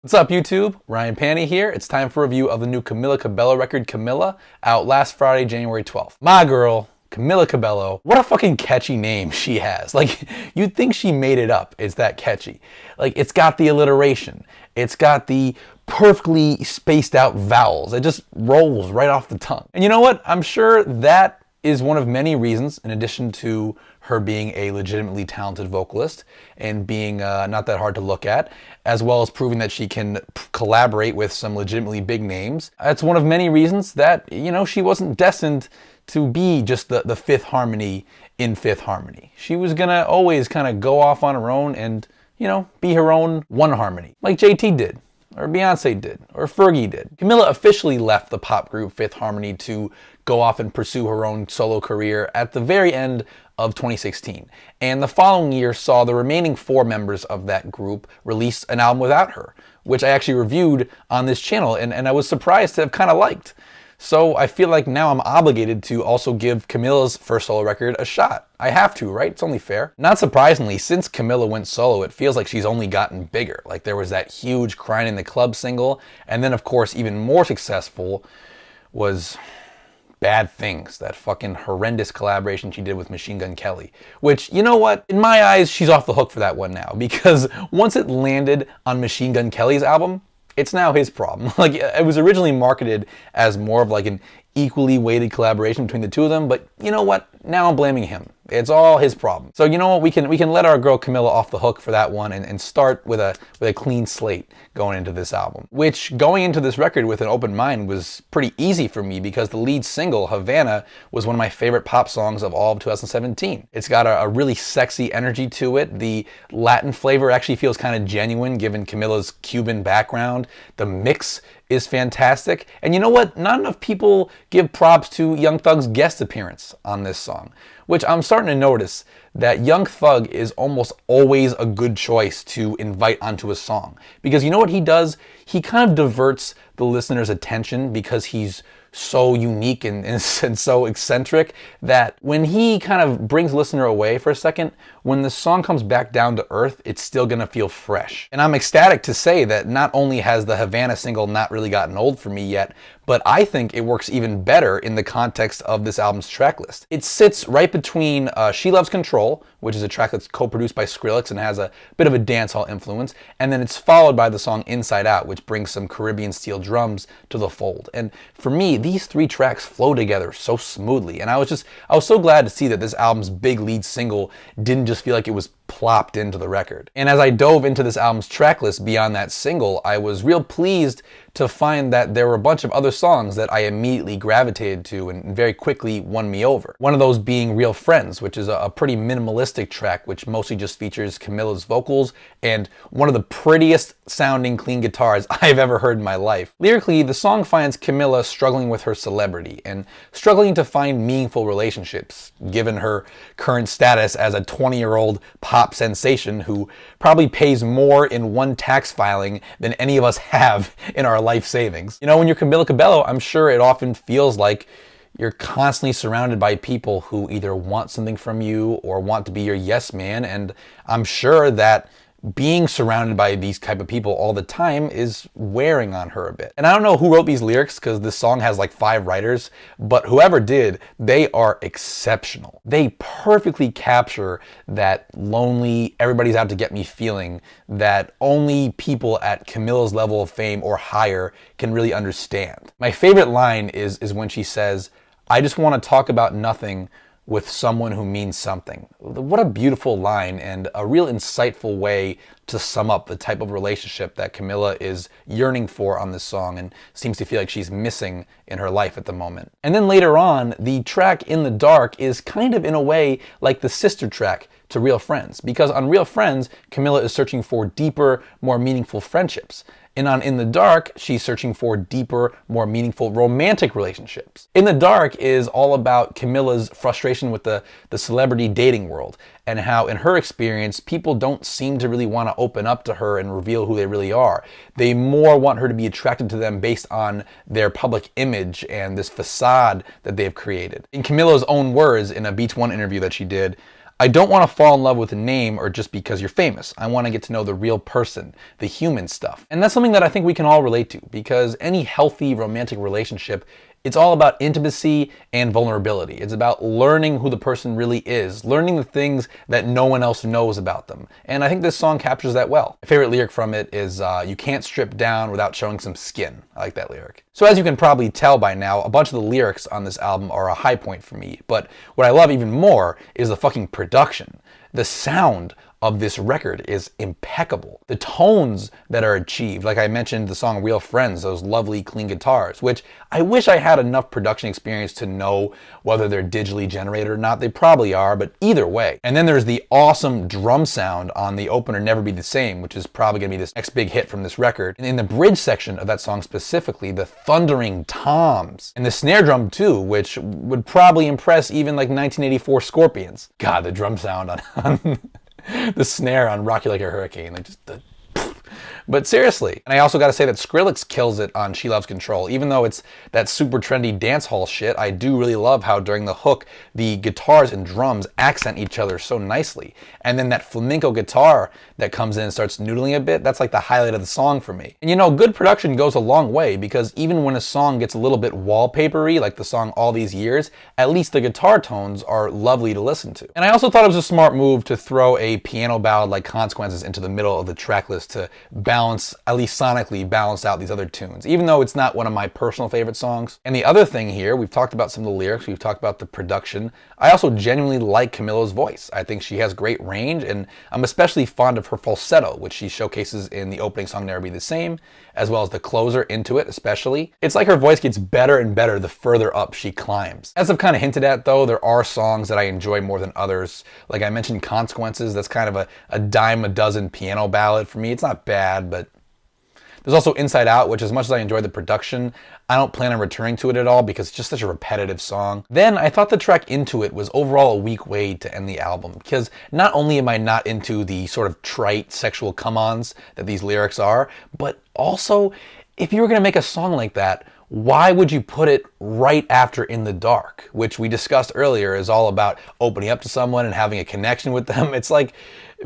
What's up, YouTube? Ryan Panny here. It's time for a review of the new Camila Cabello record, Camila, out last Friday, January 12th. My girl, Camila Cabello, what a fucking catchy name she has. Like, you'd think she made it up. It's that catchy. Like, it's got the alliteration. It's got the perfectly spaced out vowels. It just rolls right off the tongue. And you know what? I'm sure that is one of many reasons, in addition to her being a legitimately talented vocalist and being not that hard to look at, as well as proving that she can collaborate with some legitimately big names. That's one of many reasons that, you know, she wasn't destined to be just the fifth harmony in Fifth Harmony. She was gonna always kind of go off on her own and, you know, be her own one harmony, like JT did, or Beyonce did, or Fergie did. Camila officially left the pop group Fifth Harmony to go off and pursue her own solo career at the very end of 2016. And the following year saw the remaining four members of that group release an album without her, which I actually reviewed on this channel, and I was surprised to have kind of liked. So I feel like now I'm obligated to also give Camila's first solo record a shot. I have to, right? It's only fair. Not surprisingly, since Camila went solo, it feels like she's only gotten bigger. Like, there was that huge Crying in the Club single, and then of course even more successful was Bad Things, that fucking horrendous collaboration she did with Machine Gun Kelly. Which, you know what? In my eyes, she's off the hook for that one now, because once it landed on Machine Gun Kelly's album, it's now his problem. Like, it was originally marketed as more of like an equally weighted collaboration between the two of them, but you know what? Now I'm blaming him. It's all his problem. So you know what? We can let our girl Camila off the hook for that one and start with a clean slate going into this album. Which, going into this record with an open mind, was pretty easy for me because the lead single, Havana, was one of my favorite pop songs of all of 2017. It's got a really sexy energy to it. The Latin flavor actually feels kind of genuine given Camila's Cuban background. The mix is fantastic. And you know what? Not enough people give props to Young Thug's guest appearance on this song, which I'm starting to notice that Young Thug is almost always a good choice to invite onto a song. Because you know what he does? He kind of diverts the listener's attention because he's so unique and so eccentric that when he kind of brings the listener away for a second, when the song comes back down to earth, it's still gonna feel fresh. And I'm ecstatic to say that not only has the Havana single not really gotten old for me yet, but I think it works even better in the context of this album's track list. It sits right between She Loves Control, which is a track that's co-produced by Skrillex and has a bit of a dancehall influence, and then it's followed by the song Inside Out, which brings some Caribbean steel drums to the fold. And for me, these three tracks flow together so smoothly, and I was so glad to see that this album's big lead single didn't just feel like it was plopped into the record. And as I dove into this album's track list beyond that single, I was real pleased to find that there were a bunch of other songs that I immediately gravitated to and very quickly won me over. One of those being Real Friends, which is a pretty minimalistic track which mostly just features Camila's vocals and one of the prettiest sounding clean guitars I've ever heard in my life. Lyrically, the song finds Camila struggling with her celebrity and struggling to find meaningful relationships, given her current status as a 20-year-old pop sensation who probably pays more in one tax filing than any of us have in our life savings. You know, when you're Camila Cabello, I'm sure it often feels like you're constantly surrounded by people who either want something from you or want to be your yes man, and I'm sure that being surrounded by these type of people all the time is wearing on her a bit. And I don't know who wrote these lyrics because this song has like 5 writers, but whoever did, they are exceptional. They perfectly capture that lonely, everybody's out to get me feeling that only people at Camila's level of fame or higher can really understand. My favorite line is when she says, "I just want to talk about nothing with someone who means something." What a beautiful line and a real insightful way to sum up the type of relationship that Camila is yearning for on this song and seems to feel like she's missing in her life at the moment. And then later on, the track In the Dark is kind of in a way like the sister track to Real Friends, because on Real Friends, Camila is searching for deeper, more meaningful friendships. And on In the Dark, she's searching for deeper, more meaningful romantic relationships. In the Dark is all about Camila's frustration with the celebrity dating world and how, in her experience, people don't seem to really want to open up to her and reveal who they really are. They more want her to be attracted to them based on their public image and this facade that they've created. In Camila's own words, in a Beach One interview that she did, I don't want to fall in love with a name or just because you're famous. I want to get to know the real person, the human stuff. And that's something that I think we can all relate to, because any healthy romantic relationship, it's all about intimacy and vulnerability. It's about learning who the person really is, learning the things that no one else knows about them. And I think this song captures that well. My favorite lyric from it is, you can't strip down without showing some skin. I like that lyric. So as you can probably tell by now, a bunch of the lyrics on this album are a high point for me. But what I love even more is the fucking production. The sound of this record is impeccable. The tones that are achieved, like I mentioned the song Real Friends, those lovely clean guitars, which I wish I had enough production experience to know whether they're digitally generated or not. They probably are, but either way. And then there's the awesome drum sound on the opener Never Be the Same, which is probably gonna be this next big hit from this record. And in the bridge section of that song specifically, the thundering toms and the snare drum too, which would probably impress even like 1984 Scorpions. God, the drum sound on the snare on Rock You Like a Hurricane, like just the... But seriously, and I also got to say that Skrillex kills it on She Loves Control. Even though it's that super trendy dance hall shit, I do really love how during the hook, the guitars and drums accent each other so nicely. And then that flamenco guitar that comes in and starts noodling a bit, that's like the highlight of the song for me. And you know, good production goes a long way, because even when a song gets a little bit wallpapery, like the song All These Years, at least the guitar tones are lovely to listen to. And I also thought it was a smart move to throw a piano ballad like Consequences into the middle of the track list to balance, at least sonically, balance out these other tunes, even though it's not one of my personal favorite songs. And the other thing here, we've talked about some of the lyrics, we've talked about the production. I also genuinely like Camila's voice. I think she has great range, and I'm especially fond of her falsetto, which she showcases in the opening song Never Be the Same, as well as the closer Into It especially. It's like her voice gets better and better the further up she climbs. As I've kind of hinted at though, there are songs that I enjoy more than others. Like I mentioned Consequences, that's kind of a dime a dozen piano ballad for me. It's not bad, but there's also Inside Out, which as much as I enjoy the production, I don't plan on returning to it at all because it's just such a repetitive song. Then I thought the track Into It was overall a weak way to end the album, because not only am I not into the sort of trite sexual come-ons that these lyrics are, but also, if you were gonna make a song like that, why would you put it right after In the Dark, which we discussed earlier is all about opening up to someone and having a connection with them? It's like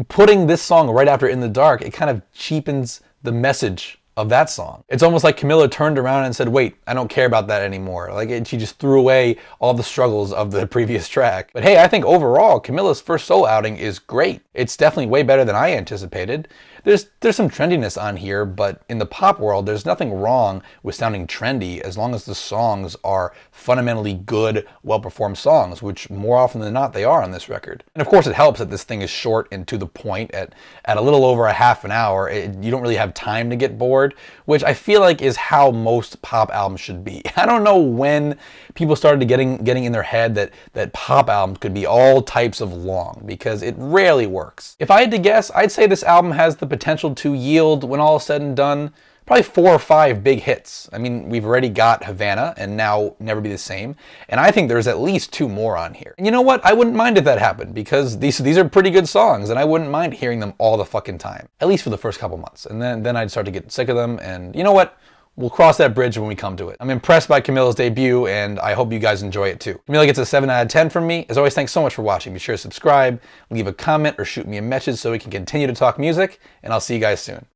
putting this song right after In the Dark, it kind of cheapens the message of that song. It's almost like Camila turned around and said, wait, I don't care about that anymore. She just threw away all the struggles of the previous track. But hey, I think overall, Camila's first solo outing is great. It's definitely way better than I anticipated. There's some trendiness on here, but in the pop world, there's nothing wrong with sounding trendy as long as the songs are fundamentally good, well-performed songs, which more often than not they are on this record. And of course it helps that this thing is short and to the point. At a little over a half an hour, you don't really have time to get bored, which I feel like is how most pop albums should be. I don't know when people started getting in their head that pop albums could be all types of long, because it rarely works. If I had to guess, I'd say this album has the potential to yield, when all is said and done, probably 4 or 5 big hits. I mean, we've already got Havana and now Never Be the Same, and I think there's at least 2 more on here. And you know what? I wouldn't mind if that happened, because these are pretty good songs, and I wouldn't mind hearing them all the fucking time, at least for the first couple months. And then I'd start to get sick of them, and you know what? We'll cross that bridge when we come to it. I'm impressed by Camila's debut, and I hope you guys enjoy it too. Camila gets a 7 out of 10 from me. As always, thanks so much for watching. Be sure to subscribe, leave a comment, or shoot me a message so we can continue to talk music, and I'll see you guys soon.